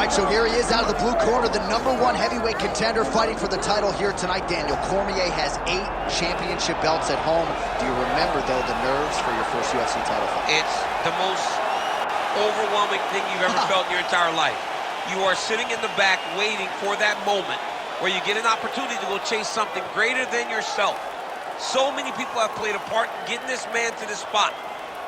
All right, so here he is out of the blue corner, the #1 heavyweight contender fighting for the title here tonight. Daniel Cormier has 8 championship belts at home. Do you remember, though, the nerves for your first UFC title fight? It's the most overwhelming thing you've ever felt in your entire life. You are sitting in the back waiting for that moment where you get an opportunity to go chase something greater than yourself. So many people have played a part in getting this man to this spot.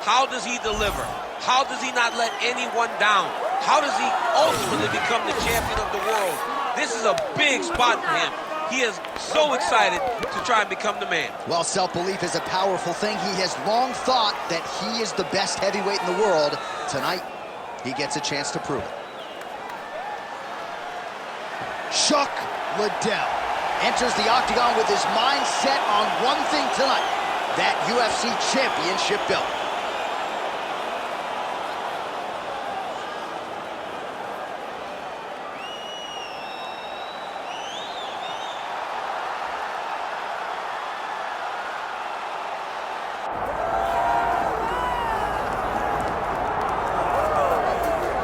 How does he deliver? How does he not let anyone down? How does he ultimately become the champion of the world? This is a big spot for him. He is so excited to try and become the man. Well, self-belief is a powerful thing. He has long thought that he is the best heavyweight in the world. Tonight, he gets a chance to prove it. Chuck Liddell enters the octagon with his mind set on one thing tonight, that UFC championship belt.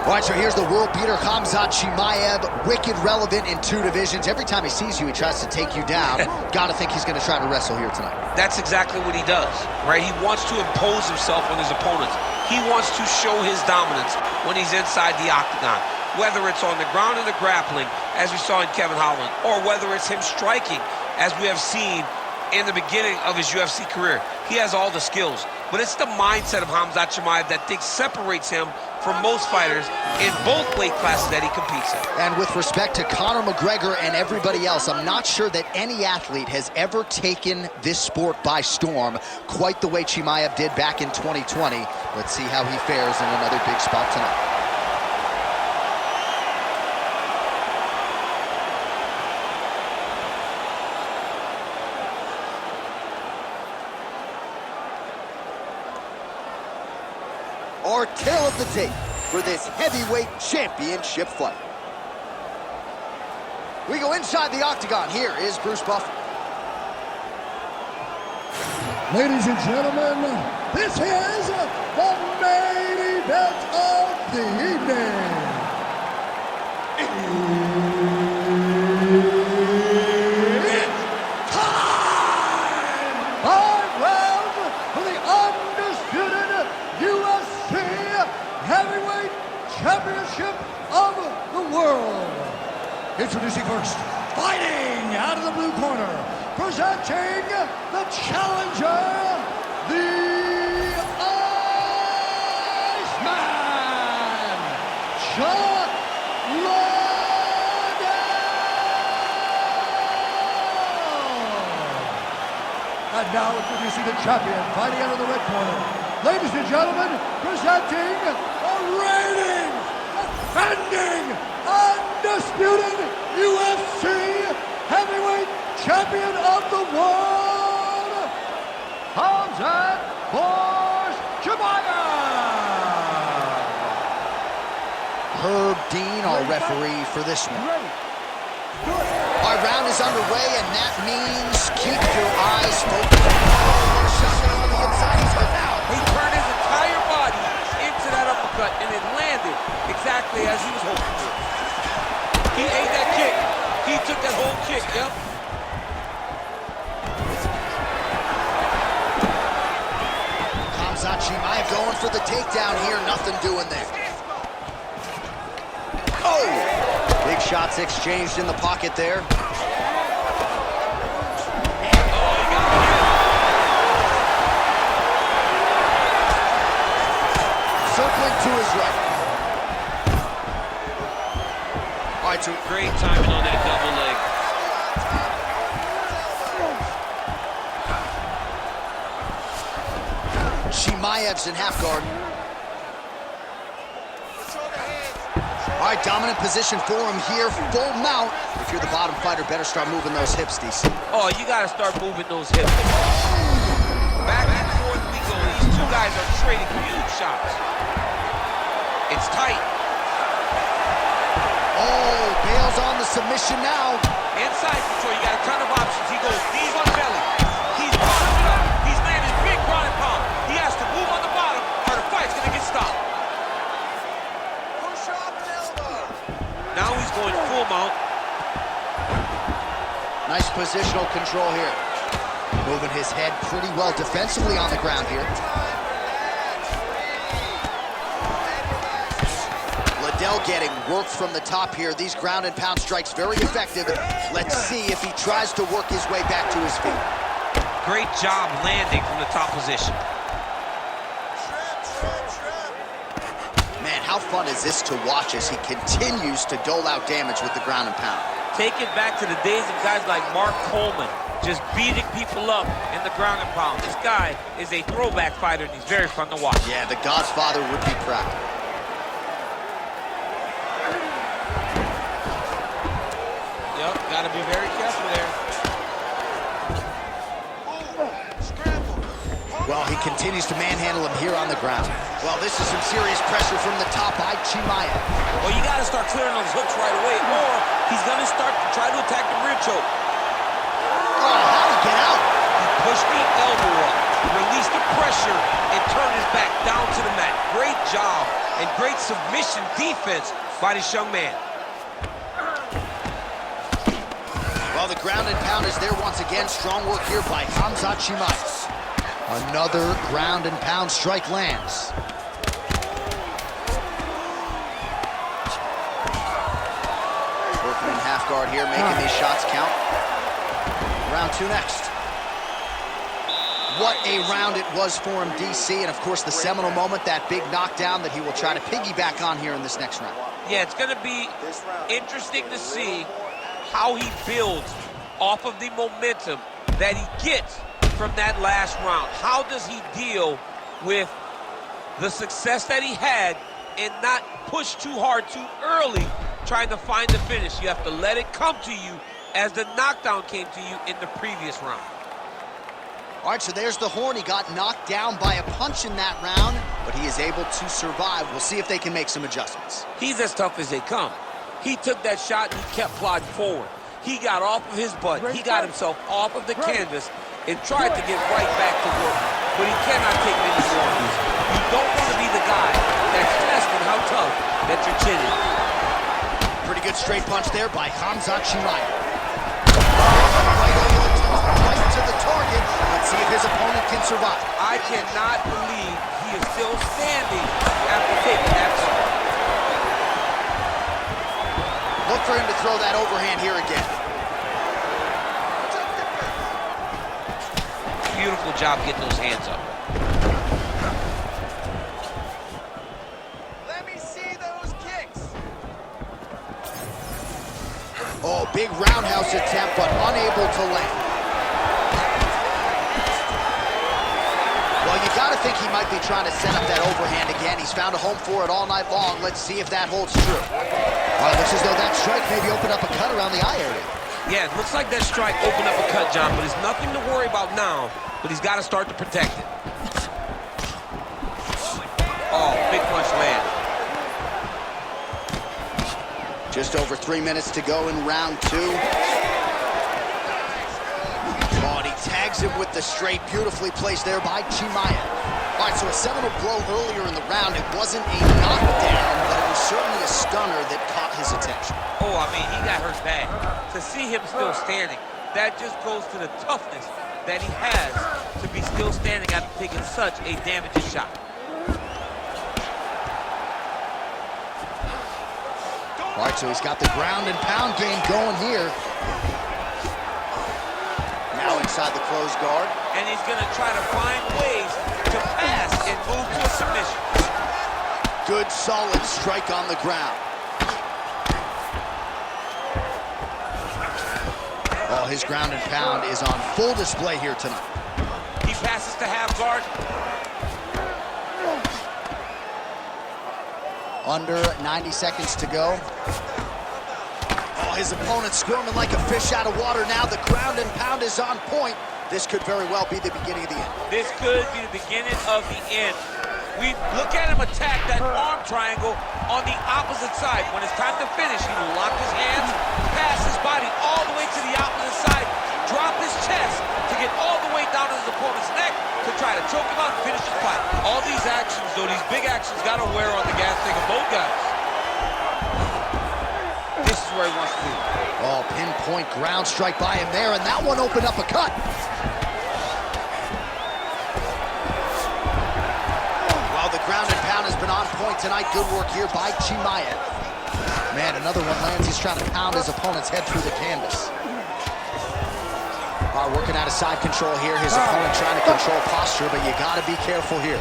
All right, so here's the world beater, Khamzat Chimaev, wicked relevant in 2 divisions. Every time he sees you, he tries to take you down. Gotta think he's gonna try to wrestle here tonight. That's exactly what he does, right? He wants to impose himself on his opponents. He wants to show his dominance when he's inside the octagon, whether it's on the ground in the grappling, as we saw in Kevin Holland, or whether it's him striking, as we have seen in the beginning of his UFC career. He has all the skills, but it's the mindset of Hamzat Chimaev that separates him from most fighters in both weight classes that he competes in. And with respect to Conor McGregor and everybody else, I'm not sure that any athlete has ever taken this sport by storm quite the way Chimaev did back in 2020. Let's see how he fares in another big spot tonight. Our tail of the tape for this heavyweight championship fight. We go inside the octagon. Here is Bruce Buffer. Ladies and gentlemen, this is the main event of the evening. It's time! 5 rounds for the undisputed UFC Heavyweight Championship of the world. Introducing first, fighting out of the blue corner, presenting the challenger, the Iceman, Chuck Liddell. And now introducing the champion, fighting out of the red corner. Ladies and gentlemen, presenting the reigning, defending, undisputed UFC Heavyweight Champion of the world, Khamzat Chimaev. Herb Dean, our referee for this one. Our round is underway, and that means keep your eyes focused. Shot on the inside, he's hurt now. He turned his entire body into that uppercut, and it landed exactly as he was hoping for. He ate that kick. He took that whole kick, yep. Khamzat Chimaev going for the takedown here, nothing doing there. Oh! Big shots exchanged in the pocket there. Circling to his right. All right, so Great timing on that double leg. Chimaev's in half guard. All right, dominant position for him here, full mount. If you're the bottom fighter, better start moving those hips, DC. Oh, you gotta start moving those hips. Back and forth we go. These two guys are trading huge shots. It's tight. Oh, bails on the submission now. Inside control, you got a ton of options. He goes deep on belly. He's bottoming it up. He's landing big ground and pound. He has to move on the bottom or the fight's gonna get stopped. Push up and elbow. positional control here. Moving his head pretty well defensively on the ground here. Liddell getting work from the top here. These ground and pound strikes very effective. Let's see if he tries to work his way back to his feet. Great job landing from the top position. Man, how fun is this to watch as he continues to dole out damage with the ground and pound. Take it back to the days of guys like Mark Coleman, just beating people up in the ground and pound. This guy is a throwback fighter, and he's very fun to watch. Yeah, the Godfather would be proud. Yep, gotta be very careful there. Well, he continues to manhandle him here on the ground. Well, this is some serious pressure from the top by Chimay. Well, you gotta start clearing those hooks right away, or he's gonna start to try to attack the rear choke. Oh, how did he get out? He pushed the elbow up, released the pressure, and turned his back down to the mat. Great job and great submission defense by this young man. Well, the ground and pound is there once again. Strong work here by Khamzat Chimaev. Another ground and pound strike lands. Working in half guard here, making these shots count. Round two next. What a round it was for him, DC, and of course the seminal moment, that big knockdown that he will try to piggyback on here in this next round. Yeah, it's gonna be interesting to see how he builds off of the momentum that he gets from that last round. How does he deal with the success that he had and not push too hard too early trying to find the finish? You have to let it come to you as the knockdown came to you in the previous round. All right, so there's the horn. He got knocked down by a punch in that round, but he is able to survive. We'll see if they can make some adjustments. He's as tough as they come. He took that shot and he kept plodding forward. He got off of his butt. He got himself off of the canvas and tried to get right back to work. But he cannot take many more of these. You don't want to be the guy that's testing how tough that your chin is. Pretty good straight punch there by Hamzat Chimaev. Right to the target. Let's see if his opponent can survive. I cannot believe he is still standing after taking that punch. Look for him to throw that overhand here again. Beautiful job getting those hands up. Let me see those kicks. Oh, big roundhouse attempt, but unable to land. Well, you got to think he might be trying to set up that overhand again. He's found a home for it all night long. Let's see if that holds true. Well, it looks as though that strike maybe opened up a cut around the eye area. Yeah, it looks like that strike opened up a cut, John, but there's nothing to worry about now, but he's got to start to protect it. Oh, big punch land. Just over 3 minutes to go in round two. Oh, and he tags him with the straight, beautifully placed there by Chimaev. All right, so a seminal blow earlier in the round. It wasn't a knockdown, but it was certainly a stunner that caught his attention. Oh, I mean, he got hurt bad. To see him still standing, that just goes to the toughness that he has to be still standing after taking such a damaging shot. All right, so he's got the ground and pound game going here. Now inside the closed guard. And he's going to try to find ways to pass and move to a submission. Good, solid strike on the ground. Oh, his ground and pound is on full display here tonight. He passes to half guard. Under 90 seconds to go. Oh, his opponent squirming like a fish out of water now. The ground and pound is on point. This could very well be the beginning of the end. This could be the beginning of the end. We look at him attack that arm triangle on the opposite side. When it's time to finish, he will lock his hands, pass his body all the way to the opposite side, drop his chest to get all the way down to his opponent's neck to try to choke him out and finish the fight. All these actions, though, these big actions, got to wear on the gas tank of both guys. This is where he wants to be. Oh, pinpoint ground strike by him there, and that one opened up a cut. Well, the ground and pound has been on point tonight. Good work here by Chimaev. Man, another one lands. He's trying to pound his opponent's head through the canvas. All right, working out of side control here. His opponent trying to control posture, but you got to be careful here.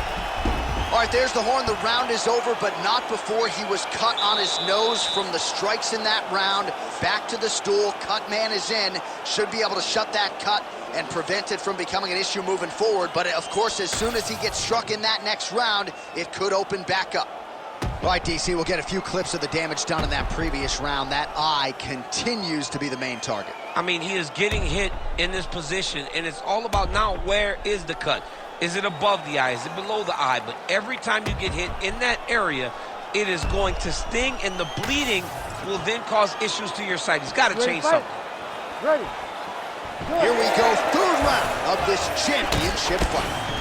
All right, there's the horn. The round is over, but not before he was cut on his nose from the strikes in that round. Back to the stool. Cut man is in. Should be able to shut that cut and prevent it from becoming an issue moving forward. But, of course, as soon as he gets struck in that next round, it could open back up. All right, DC, we'll get a few clips of the damage done in that previous round. That eye continues to be the main target. I mean, he is getting hit in this position, and it's all about now where is the cut? Is it above the eye? Is it below the eye? But every time you get hit in that area, it is going to sting, and the bleeding will then cause issues to your sight. He's got to change something. Ready. Here we go, third round of this championship fight.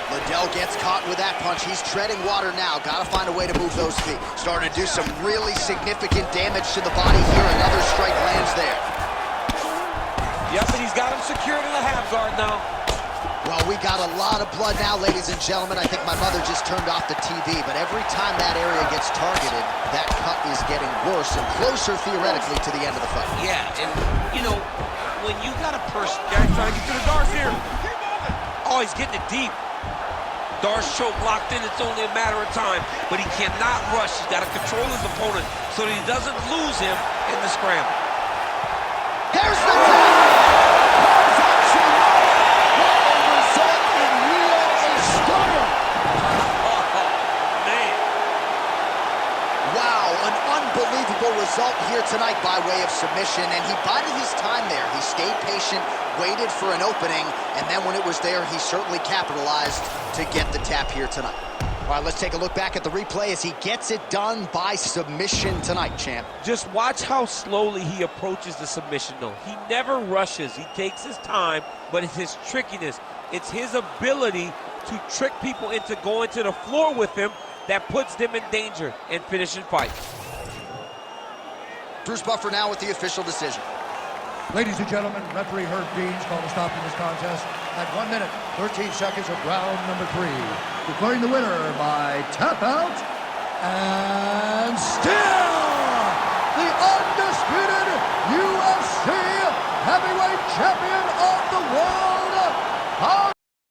Liddell gets caught with that punch. He's treading water now. Got to find a way to move those feet. Starting to do some really significant damage to the body here. Another strike lands there. Yep, and he's got him secured in the half guard now. Well, we got a lot of blood now, ladies and gentlemen. I think my mother just turned off the TV, but every time that area gets targeted, that cut is getting worse and closer, theoretically, to the end of the fight. Yeah, and, you know, when you got a person... Guys trying to get to the Darce here. Oh, he's getting it deep. Darce choke locked in. It's only a matter of time, but he cannot rush. He's got to control his opponent so that he doesn't lose him in the scramble. There's the tap! Khamzat Chimaev will result in real stardom. Man. Wow, an unbelievable result here tonight by way of submission, and he bided his time there. He stayed patient, waited for an opening, and then when it was there, he certainly capitalized to get the tap here tonight. All right, let's take a look back at the replay as he gets it done by submission tonight, champ. Just watch how slowly he approaches the submission, though. He never rushes. He takes his time, but it's his trickiness. It's his ability to trick people into going to the floor with him that puts them in danger and finishing fights. Bruce Buffer now with the official decision. Ladies and gentlemen, referee Herb Dean's called a stop to this contest at 1 minute, 13 seconds of round number 3. Declaring the winner by tap out, and still the undisputed UFC heavyweight champion of the world,